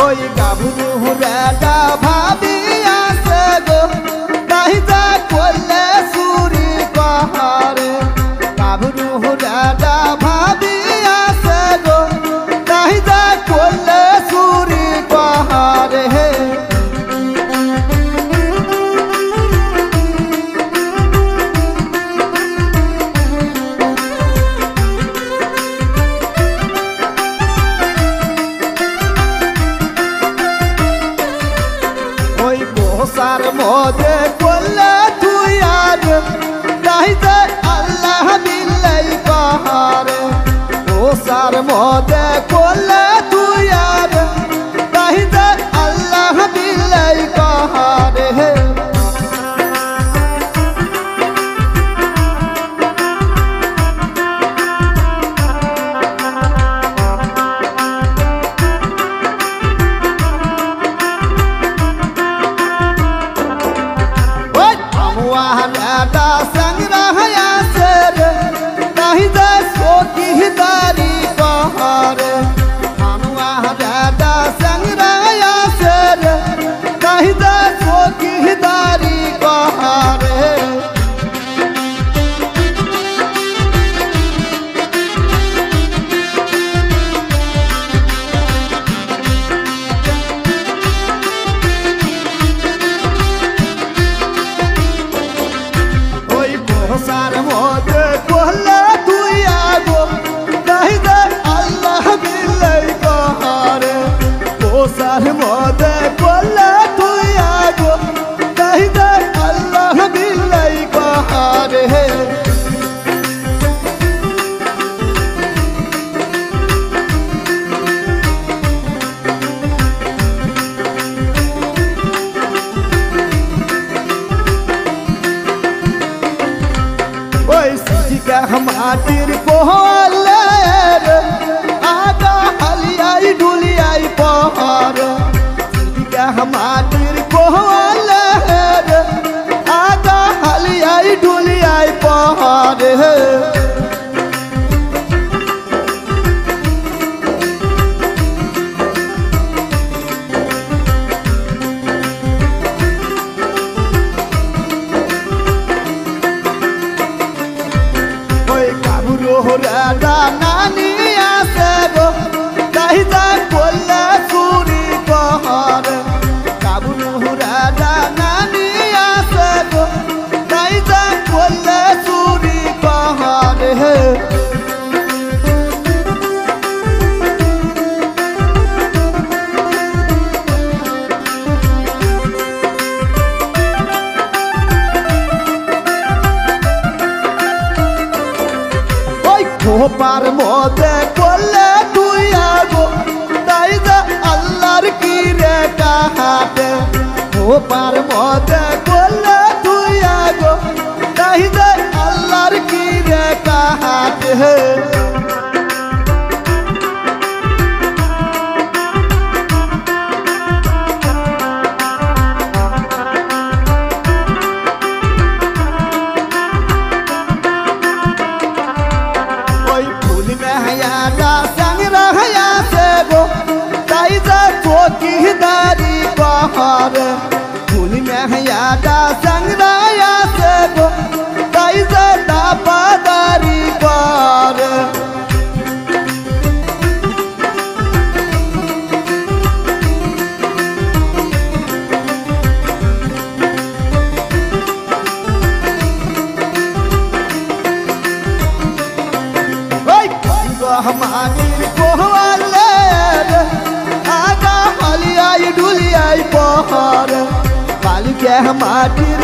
ওই গাভরু রেডা ভাবি আছে গো তাই যা করলে চুরি কহারে গাভরু রেডা ভাবি আছে গো তাই যা করলে চুরি কহারে সার মদে করলে তুই আর তাই যে আল্লাহ বিল্লাই পাহাড়ে ও সার মদে করলে তুই আর তাই যে আল্লাহ বিল্লাই পাহাড়ে সার মদে করলে তুই আগো তাই যে আল্লাহ বিল্লাই পাহাড়ে ও সার মদে করলে তুই আগো তাই যে আল্লাহ বিল্লাই পাহাড়ে মাটির পোহলে আগা হালিয়াই ডুলিয়াই পহাড় মাটির পোহলে আগা হালিয়াই ডুলিয়াই পহাড় রেডা নানি আছে গো তাই যা করলে চুরি কহারে গাভরু রেডা নানি আছে গো তাই যা করলে চুরি কহারে খোপার মদে করলে তুই আগো তাই যে আল্লাহর কি রে কাহাতে খোপার মদে করলে তুই আগো তাই যে আল্লাহর কি রে কাহাতে चौकीदारी पहाड़ फूल में यादा संगराया से गो ताई से दापादारी पार हमारी कोहवाले आगा हलियाई डुलियाई पहाड़ काली के हमारी